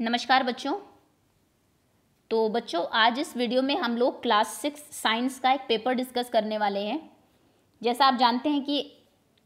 नमस्कार बच्चों। तो बच्चों आज इस वीडियो में हम लोग क्लास 6 साइंस का एक पेपर डिस्कस करने वाले हैं। जैसा आप जानते हैं कि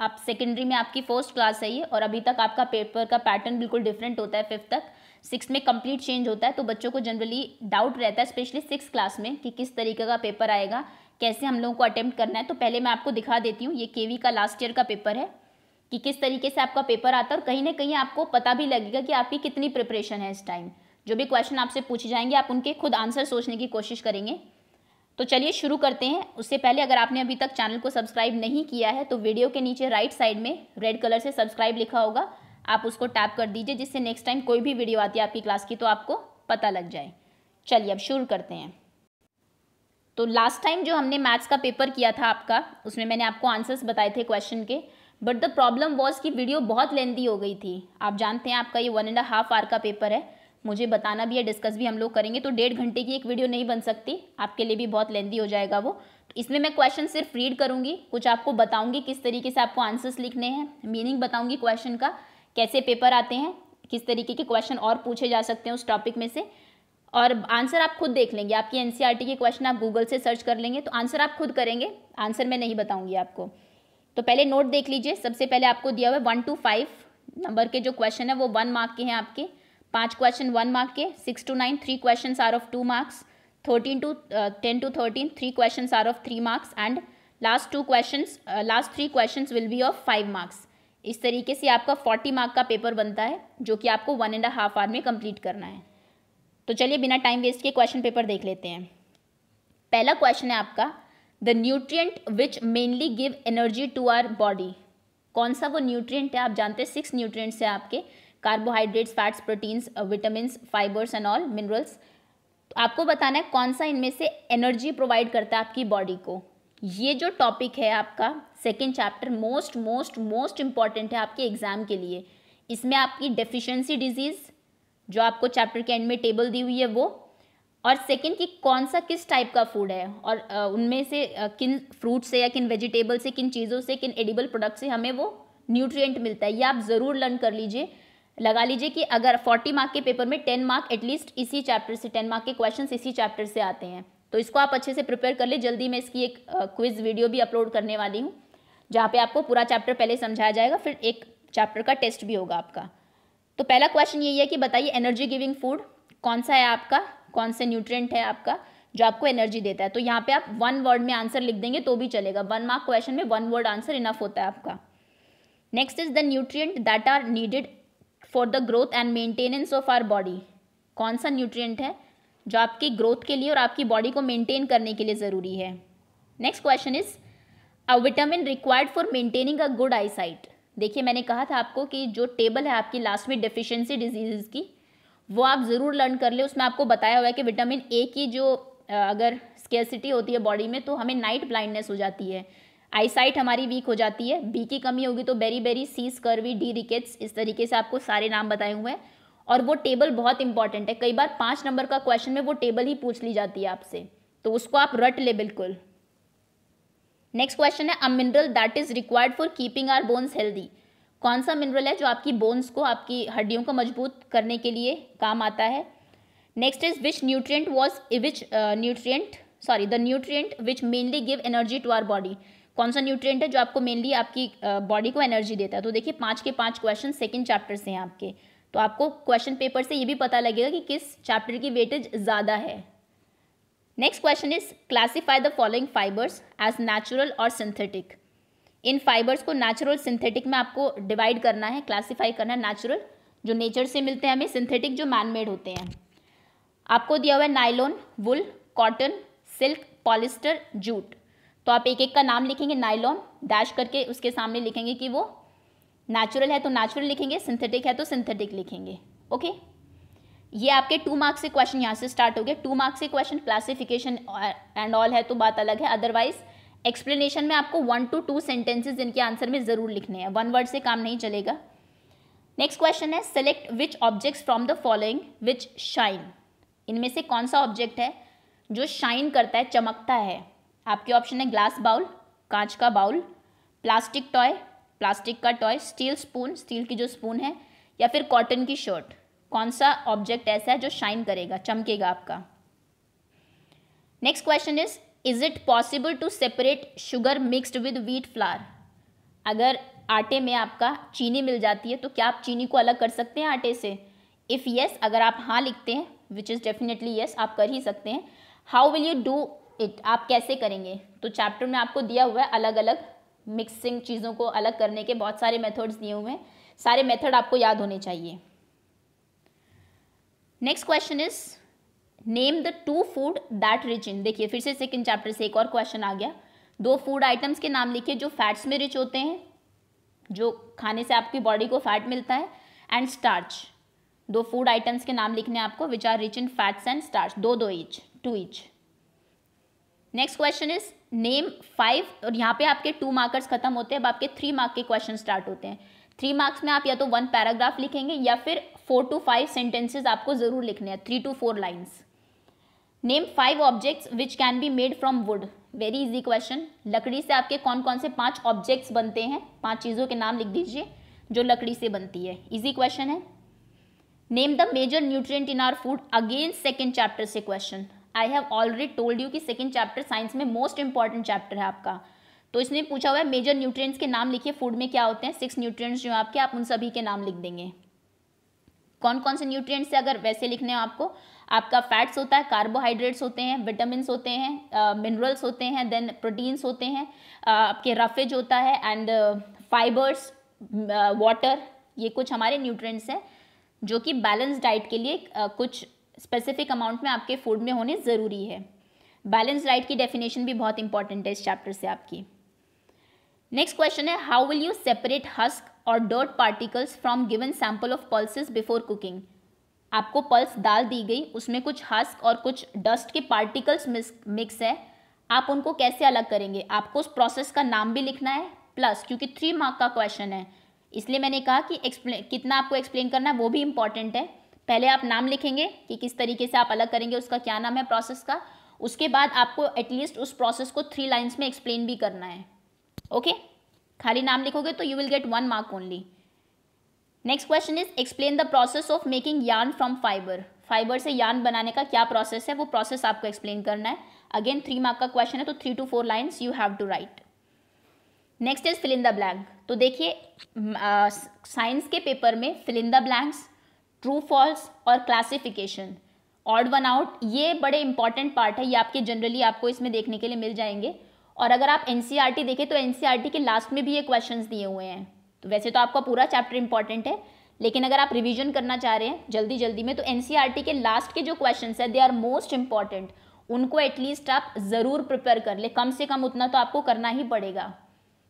आप सेकेंडरी में आपकी फर्स्ट क्लास है ये, और अभी तक आपका पेपर का पैटर्न बिल्कुल डिफरेंट होता है। 5th तक, 6 में कंप्लीट चेंज होता है। तो बच्चों को जनरली डाउट रहता है, स्पेशली 6 क्लास में, कि किस तरीके का पेपर आएगा, कैसे हम लोगों को अटेम्प्ट करना है। तो पहले मैं आपको दिखा देती हूँ, ये केवी का लास्ट ईयर का पेपर है कि किस तरीके से आपका पेपर आता है, और कहीं ना कहीं आपको पता भी लगेगा कि आपकी कितनी प्रिपरेशन है इस टाइम। जो भी क्वेश्चन आपसे पूछे जाएंगे आप उनके खुद आंसर सोचने की कोशिश करेंगे। तो चलिए शुरू करते हैं। उससे पहले अगर आपने अभी तक चैनल को सब्सक्राइब नहीं किया है तो वीडियो के नीचे राइट साइड में रेड कलर से सब्सक्राइब लिखा होगा, आप उसको टैप कर दीजिए, जिससे नेक्स्ट टाइम कोई भी वीडियो आती है आपकी क्लास की तो आपको पता लग जाए। चलिए अब शुरू करते हैं। तो लास्ट टाइम जो हमने मैथ्स का पेपर किया था आपका, उसमें मैंने आपको आंसर्स बताए थे क्वेश्चन के, बट द प्रॉब्लम वॉज कि वीडियो बहुत लेंथी हो गई थी। आप जानते हैं आपका ये 1.5 आवर का पेपर है, मुझे बताना भी है, डिस्कस भी हम लोग करेंगे, तो 1.5 घंटे की एक वीडियो नहीं बन सकती, आपके लिए भी बहुत लेंथी हो जाएगा वो। तो इसमें मैं क्वेश्चन सिर्फ रीड करूँगी, कुछ आपको बताऊँगी किस तरीके से आपको आंसर्स लिखने हैं, मीनिंग बताऊँगी क्वेश्चन का, कैसे पेपर आते हैं, किस तरीके के क्वेश्चन और पूछे जा सकते हैं उस टॉपिक में से, और आंसर आप खुद देख लेंगे। आपकी एनसीईआरटी के क्वेश्चन आप गूगल से सर्च कर लेंगे तो आंसर आप खुद करेंगे, आंसर मैं नहीं बताऊँगी आपको। तो पहले नोट देख लीजिए। सबसे पहले आपको दिया हुआ है 1 to 5 नंबर के जो क्वेश्चन है वो 1 मार्क के हैं आपके, 5 क्वेश्चन 1 मार्क के, 6 to 9 3 question are of 2 marks, 10 to 13 3 question are of 3 marks, and last 3 question will be of 5 marks. इस तरीके से आपका 40 मार्क का पेपर बनता है, जो कि आपको 1.5 आवर में कंप्लीट करना है। तो चलिए बिना टाइम वेस्ट के क्वेश्चन पेपर देख लेते हैं। पहला क्वेश्चन है आपका, the nutrient which mainly give energy to our body. कौन सा वो न्यूट्रिएंट है? आप जानते हैं 6 न्यूट्रिएंट्स हैं आपके, carbohydrates, fats, proteins, vitamins, fibres and all minerals. तो आपको बताना है कौन सा इनमें से एनर्जी प्रोवाइड करता है आपकी बॉडी को। ये जो टॉपिक है आपका सेकेंड चैप्टर मोस्ट इंपॉर्टेंट है आपके एग्जाम के लिए। इसमें आपकी डेफिशिएंसी डिजीज जो आपको चैप्टर के एंड में टेबल दी हुई है वो, और सेकंड कि कौन सा किस टाइप का फूड है, और उनमें से किन फ्रूट से या किन वेजिटेबल से, किन चीज़ों से, किन एडिबल प्रोडक्ट से हमें वो न्यूट्रिएंट मिलता है। ये आप ज़रूर लर्न कर लीजिए, लगा लीजिए कि अगर 40 मार्क के पेपर में 10 मार्क एटलीस्ट इसी चैप्टर से, 10 मार्क के क्वेश्चन इसी चैप्टर से आते हैं। तो इसको आप अच्छे से प्रिपेयर कर ले। जल्दी मैं इसकी एक क्विज वीडियो भी अपलोड करने वाली हूँ, जहाँ पे आपको पूरा चैप्टर पहले समझाया जाएगा, फिर एक चैप्टर का टेस्ट भी होगा आपका। तो पहला क्वेश्चन यही है कि बताइए एनर्जी गिविंग फूड कौन सा है आपका, कौन से न्यूट्रिएंट है आपका जो आपको एनर्जी देता है। तो यहाँ पे आप 1 वर्ड में आंसर लिख देंगे तो भी चलेगा। 1 मार्क क्वेश्चन में 1 वर्ड आंसर इनफ होता है आपका। Next is the nutrient that are needed for the growth and maintenance of our body. कौन सा न्यूट्रिएंट है जो आपकी ग्रोथ के लिए और आपकी बॉडी को मेंटेन करने के लिए ज़रूरी है। Next question is a vitamin required for maintaining a good I site. देखिए मैंने कहा था आपको कि जो टेबल है आपकी लास्ट में डेफिशिएंसी डिजीज़ की, वो आप ज़रूर लर्न कर ले। उसमें आपको बताया हुआ है कि विटामिन ए की जो अगर स्केर्सिटी होती है बॉडी में तो हमें नाइट ब्लाइंडनेस हो जाती है, आई साइट हमारी वीक हो जाती है। बी की कमी होगी तो बेरी, सी स्कर्वी, डी रिकेट्स, इस तरीके से आपको सारे नाम बताए हुए हैं। और वो टेबल बहुत इंपॉर्टेंट है, कई बार 5 नंबर का क्वेश्चन में वो टेबल ही पूछ ली जाती है आपसे, तो उसको आप रट ले बिल्कुल। नेक्स्ट क्वेश्चन है a mineral that is required for keeping our bones healthy. कौन सा मिनरल है जो आपकी बोन्स को, आपकी हड्डियों को मजबूत करने के लिए काम आता है। Next is which nutrient the nutrient which mainly give energy to our body. कौन सा न्यूट्रिएंट है जो आपको मेनली आपकी बॉडी को एनर्जी देता है। तो देखिए 5 के 5 क्वेश्चन सेकेंड चैप्टर से हैं आपके, तो आपको क्वेश्चन पेपर से ये भी पता लगेगा कि किस चैप्टर की वेटेज ज़्यादा है। Next question is classify the following fibres as natural और सिंथेटिक। इन फाइबर्स को नेचुरल सिंथेटिक में आपको डिवाइड करना है, क्लासीफाई करना है। नेचुरल जो नेचर से मिलते हैं हमें, सिंथेटिक जो मैन मेड होते हैं। आपको दिया हुआ है नायलॉन, वुल, कॉटन, सिल्क, पॉलिस्टर, जूट। तो आप एक एक का नाम लिखेंगे, नायलॉन डैश करके उसके सामने लिखेंगे कि वो नेचुरल है तो नेचुरल लिखेंगे, सिंथेटिक है तो सिंथेटिक लिखेंगे। ओके, ये आपके 2 मार्क से क्वेश्चन यहाँ से स्टार्ट हो गए। 2 मार्क से क्वेश्चन क्लासिफिकेशन एंड ऑल है तो बात अलग है, अदरवाइज एक्सप्लेनेशन में आपको 1 to 2 सेंटेंसेज इनके आंसर में ज़रूर लिखने हैं, 1 वर्ड से काम नहीं चलेगा। नेक्स्ट क्वेश्चन है select which objects from the following which shine. इनमें से कौन सा ऑब्जेक्ट है जो शाइन करता है, चमकता है। आपके ऑप्शन है ग्लास बाउल, कांच का बाउल, प्लास्टिक टॉय, प्लास्टिक का टॉय, स्टील स्पून, स्टील की जो स्पून है, या फिर कॉटन की शर्ट। कौन सा ऑब्जेक्ट ऐसा है जो शाइन करेगा, चमकेगा आपका। Next question is it possible to separate sugar mixed with wheat flour? अगर आटे में आपका चीनी मिल जाती है तो क्या आप चीनी को अलग कर सकते हैं आटे से? इफ़ यस, अगर आप हाँ लिखते हैं, विच इज़ डेफिनेटली यस, आप कर ही सकते हैं। How will you do it? आप कैसे करेंगे? तो चैप्टर में आपको दिया हुआ है अलग अलग मिक्सिंग चीज़ों को अलग करने के बहुत सारे मेथड्स दिए हुए हैं, सारे मेथड आपको याद होने चाहिए। Next question is name the 2 food that rich in. देखिए फिर से सेकंड चैप्टर से एक और क्वेश्चन आ गया। 2 फूड आइटम्स के नाम लिखिए जो फैट्स में रिच होते हैं, जो खाने से आपकी बॉडी को फैट मिलता है, एंड स्टार्च। 2 फूड आइटम्स के नाम लिखने हैं आपको which are rich in fats and starch, 2 each, 2 each. Next question is name 5, और यहाँ पे आपके 2 मार्कर्स खत्म होते हैं, अब आपके 3 मार्क के क्वेश्चन स्टार्ट होते हैं। 3 मार्क्स में आप या तो 1 पैराग्राफ लिखेंगे या फिर 4 to 5 सेंटेंसेज आपको जरूर लिखने हैं, 3 to 4 lines. Name 5 objects which can be made from would. Very easy question. लकड़ी से आपके कौन कौन से 5 ऑब्जेक्ट्स बनते हैं, 5 चीज़ों के नाम लिख दीजिए जो लकड़ी से बनती है। इजी क्वेश्चन है। Name the major nutrient in our food, again second chapter से question. I have already told you कि सेकेंड चैप्टर साइंस में मोस्ट इंपॉर्टेंट चैप्टर है आपका, तो इसने पूछा हुआ है मेजर न्यूट्रिएंट्स के नाम लिखिए फूड में क्या होते हैं। 6 न्यूट्रिएंट्स जो आपके, आप उन सभी के नाम लिख देंगे। कौन कौन से न्यूट्रिएंट्स से अगर वैसे लिखने हैं आपको, आपका फैट्स होता है, कार्बोहाइड्रेट्स होते हैं, विटामिन होते हैं, मिनरल्स होते हैं, देन प्रोटीन्स होते हैं, आपके रफेज होता है, एंड फाइबर्स, वाटर। ये कुछ हमारे न्यूट्रिएंट्स हैं जो कि बैलेंस डाइट के लिए कुछ स्पेसिफिक अमाउंट में आपके फूड में होने ज़रूरी है। बैलेंस डाइट की डेफिनेशन भी बहुत इंपॉर्टेंट है इस चैप्टर से आपकी। नेक्स्ट क्वेश्चन है how will you separate husk और dirt particles from given sample of pulses before cooking. आपको पल्स दाल दी गई, उसमें कुछ हस्क और कुछ डस्ट के पार्टिकल्स मिक्स है, आप उनको कैसे अलग करेंगे? आपको उस प्रोसेस का नाम भी लिखना है, प्लस क्योंकि 3 मार्क का क्वेश्चन है इसलिए मैंने कहा कि कितना आपको एक्सप्लेन करना है वो भी इंपॉर्टेंट है। पहले आप नाम लिखेंगे कि किस तरीके से आप अलग करेंगे, उसका क्या नाम है प्रोसेस का, उसके बाद आपको एटलीस्ट उस प्रोसेस को 3 लाइन्स में एक्सप्लेन भी करना है। ओके, खाली नाम लिखोगे तो you will get 1 mark only. Next question is explain the process of making yarn from fibre. Fibre से यार्न बनाने का क्या प्रोसेस है, वो प्रोसेस आपको एक्सप्लेन करना है। अगेन 3 मार्क का क्वेश्चन है तो 3 to 4 lines you have to write. Next is fill in the blank. तो देखिए साइंस के पेपर में fill in the blanks, true false और क्लासिफिकेशन, ऑड वन आउट, ये बड़े इंपॉर्टेंट पार्ट है, ये आपके जनरली आपको इसमें देखने के लिए मिल जाएंगे। और अगर आप एनसीईआरटी देखें तो एनसीईआरटी के लास्ट में भी ये क्वेश्चंस दिए हुए हैं। तो वैसे तो आपका पूरा चैप्टर इंपॉर्टेंट है, लेकिन अगर आप रिवीजन करना चाह रहे हैं जल्दी जल्दी में तो एनसीईआरटी के लास्ट के जो क्वेश्चंस है दे आर मोस्ट इंपॉर्टेंट, उनको एटलीस्ट आप ज़रूर प्रिपेयर कर ले, कम से कम उतना तो आपको करना ही पड़ेगा।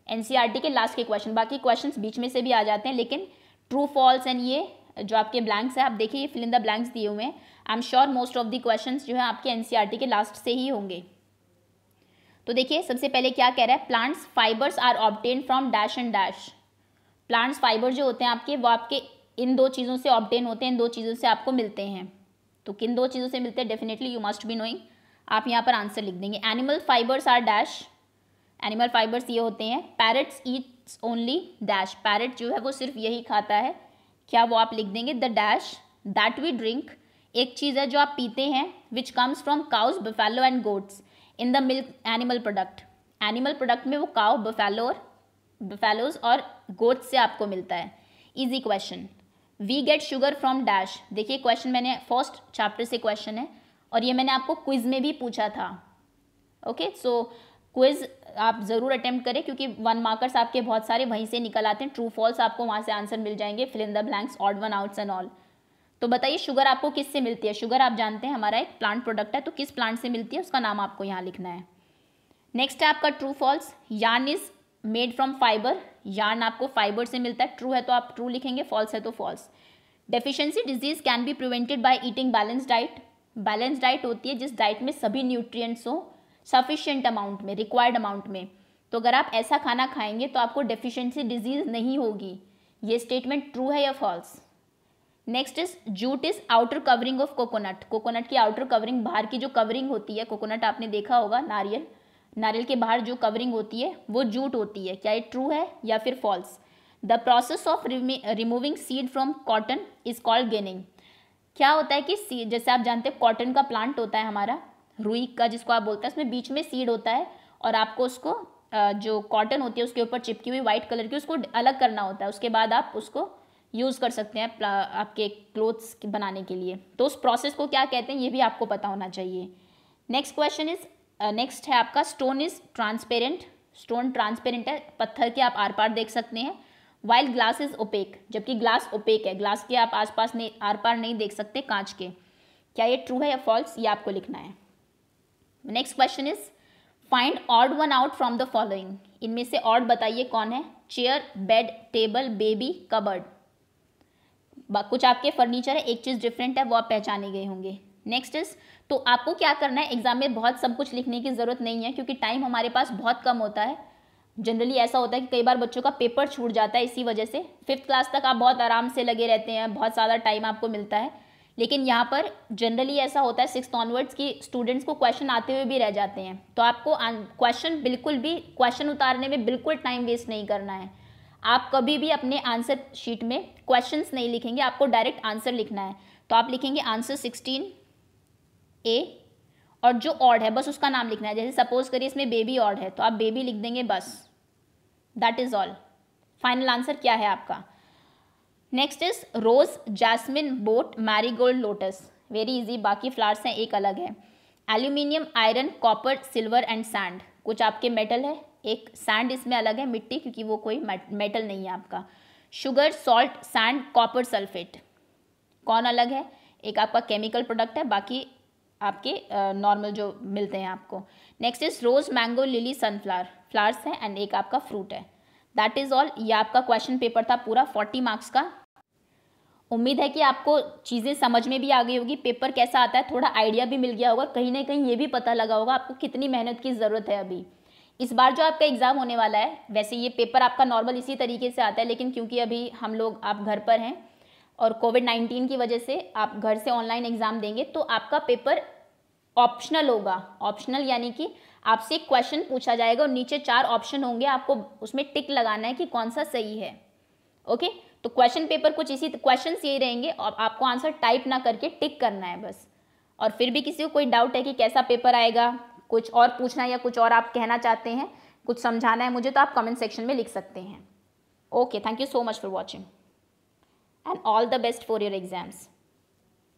एनसीईआरटी के लास्ट के क्वेश्चन, बाकी क्वेश्चंस बीच में से भी आ जाते हैं, लेकिन ट्रू फॉल्स एंड ये जो आपके ब्लैंक्स है, आप देखिए फिल इन द ब्लैंक्स दिए हुए हैं। I am sure most of the questions जो है आपके एनसीईआरटी के लास्ट से ही होंगे। तो देखिए सबसे पहले क्या कह रहा है, plants fibres are obtain from dash and dash. Plants fibre जो होते हैं आपके, वो आपके इन 2 चीज़ों से ऑब्टेन होते हैं, इन 2 चीज़ों से आपको मिलते हैं। तो किन 2 चीज़ों से मिलते हैं, definitely you must be knowing. आप यहाँ पर आंसर लिख देंगे। Animal fibres are dash, animal fibres ये होते हैं। Parrots eats only dash, parrot जो है वो सिर्फ यही खाता है, क्या वो आप लिख देंगे। The dash that we drink, एक चीज़ है जो आप पीते हैं, which comes from cows, buffalo and goats in the milk animal product. Animal product में वो काउ, बफेलोज और गोट्स से आपको मिलता है। Easy question. We get sugar from dash, देखिए क्वेश्चन मैंने फर्स्ट चैप्टर से क्वेश्चन है और ये मैंने आपको क्विज में भी पूछा था। ओके, सो क्विज आप ज़रूर अटेम्प्ट करें क्योंकि 1 मार्कर्स आपके बहुत सारे वहीं से निकल आते हैं। ट्रू फॉल्स आपको वहाँ से आंसर मिल जाएंगे, fill in the blanks, odd one outs and all. तो बताइए शुगर आपको किस से मिलती है? शुगर आप जानते हैं हमारा एक प्लांट प्रोडक्ट है, तो किस प्लांट से मिलती है उसका नाम आपको यहाँ लिखना है। नेक्स्ट है आपका true false. Yarn is made from fibre, yarn आपको फाइबर से मिलता है, ट्रू है तो आप ट्रू लिखेंगे, फॉल्स है तो false. Deficiency disease can be prevented by eating balance diet. Balance diet होती है जिस डाइट में सभी न्यूट्रिएंट्स हो सफिशिएंट अमाउंट में, रिक्वायर्ड अमाउंट में। तो अगर आप ऐसा खाना खाएंगे तो आपको डेफिशिएंसी डिजीज नहीं होगी। ये स्टेटमेंट ट्रू है या false? Next is jute is outer covering of coconut. Coconut की आउटर कवरिंग, बाहर की जो कवरिंग होती है, कोकोनट आपने देखा होगा, नारियल के बाहर जो कवरिंग होती है वो जूट होती है। क्या ये ट्रू है या फिर false? The process of removing seed from cotton is called ginning. क्या होता है कि जैसे आप जानते हैं कॉटन का प्लांट होता है हमारा, रुई का जिसको आप बोलते हैं, उसमें बीच में सीड होता है और आपको उसको जो कॉटन होती है उसके ऊपर चिपकी हुई वाइट कलर की, उसको अलग करना होता है, उसके बाद आप उसको यूज़ कर सकते हैं आपके क्लोथ्स बनाने के लिए। तो उस प्रोसेस को क्या कहते हैं ये भी आपको पता होना चाहिए। नेक्स्ट क्वेश्चन इज, नेक्स्ट है आपका stone is transparent. Stone transparent है, पत्थर के आप आर पार देख सकते हैं। वाइल ग्लास इज ओपेक, जबकि ग्लास ओपेक है, ग्लास के आप आसपास नहीं, आर पार नहीं देख सकते कांच के। क्या ये ट्रू है या फॉल्स, ये आपको लिखना है। Next question is find odd one out from the following. इनमें से ऑड बताइए कौन है। Chair, bed, table, baby, cupboard. कुछ आपके फर्नीचर है, एक चीज़ डिफरेंट है, वो आप पहचाने गए होंगे। नेक्स्ट इज, तो आपको क्या करना है, एग्जाम में बहुत सब कुछ लिखने की ज़रूरत नहीं है क्योंकि टाइम हमारे पास बहुत कम होता है। जनरली ऐसा होता है कि कई बार बच्चों का पेपर छूट जाता है, इसी वजह से 5th क्लास तक आप बहुत आराम से लगे रहते हैं, बहुत ज़्यादा टाइम आपको मिलता है। लेकिन यहाँ पर जनरली ऐसा होता है 6th ऑनवर्ड्स की स्टूडेंट्स को क्वेश्चन आते हुए भी रह जाते हैं, तो आपको क्वेश्चन बिल्कुल भी क्वेश्चन उतारने में बिल्कुल टाइम वेस्ट नहीं करना है। आप कभी भी अपने आंसर शीट में क्वेश्चंस नहीं लिखेंगे, आपको डायरेक्ट आंसर लिखना है। तो आप लिखेंगे आंसर 16A और जो ऑड है बस उसका नाम लिखना है। जैसे सपोज करिए इसमें बेबी ऑड है तो आप बेबी लिख देंगे बस, that is all. Final answer क्या है आपका। Next is rose, jasmine, boat, marigold, lotus. Very easy, बाकी फ्लावर्स हैं, एक अलग है। Aluminium, iron, copper, silver and sand. कुछ आपके मेटल है, एक सैंड इसमें अलग है, मिट्टी, क्योंकि वो कोई मेटल नहीं है आपका। Sugar, salt, sand, copper sulphate. कौन अलग है, एक आपका केमिकल प्रोडक्ट है, बाकी आपके नॉर्मल जो मिलते हैं आपको। Next is rose, mango, lily, sunflower. Flowers हैं एंड एक आपका फ्रूट है। That is all. ये आपका क्वेश्चन पेपर था पूरा 40 मार्क्स का। उम्मीद है कि आपको चीज़ें समझ में भी आ गई होगी, पेपर कैसा आता है थोड़ा आइडिया भी मिल गया होगा, कहीं ना कहीं ये भी पता लगा होगा आपको कितनी मेहनत की ज़रूरत है अभी। इस बार जो आपका एग्ज़ाम होने वाला है, वैसे ये पेपर आपका नॉर्मल इसी तरीके से आता है, लेकिन क्योंकि अभी हम लोग आप घर पर हैं और कोविड-19 की वजह से आप घर से ऑनलाइन एग्ज़ाम देंगे, तो आपका पेपर ऑप्शनल होगा। ऑप्शनल यानी कि आपसे एक क्वेश्चन पूछा जाएगा और नीचे 4 ऑप्शन होंगे, आपको उसमें टिक लगाना है कि कौन सा सही है। ओके, तो क्वेश्चन पेपर कुछ इसी क्वेश्चंस यही रहेंगे और आपको आंसर टाइप ना करके टिक करना है बस। और फिर भी किसी को कोई डाउट है कि कैसा पेपर आएगा, कुछ और पूछना है या कुछ और आप कहना चाहते हैं, कुछ समझाना है मुझे, तो आप कमेंट सेक्शन में लिख सकते हैं। Okay, thank you so much for watching and all the best for your exams.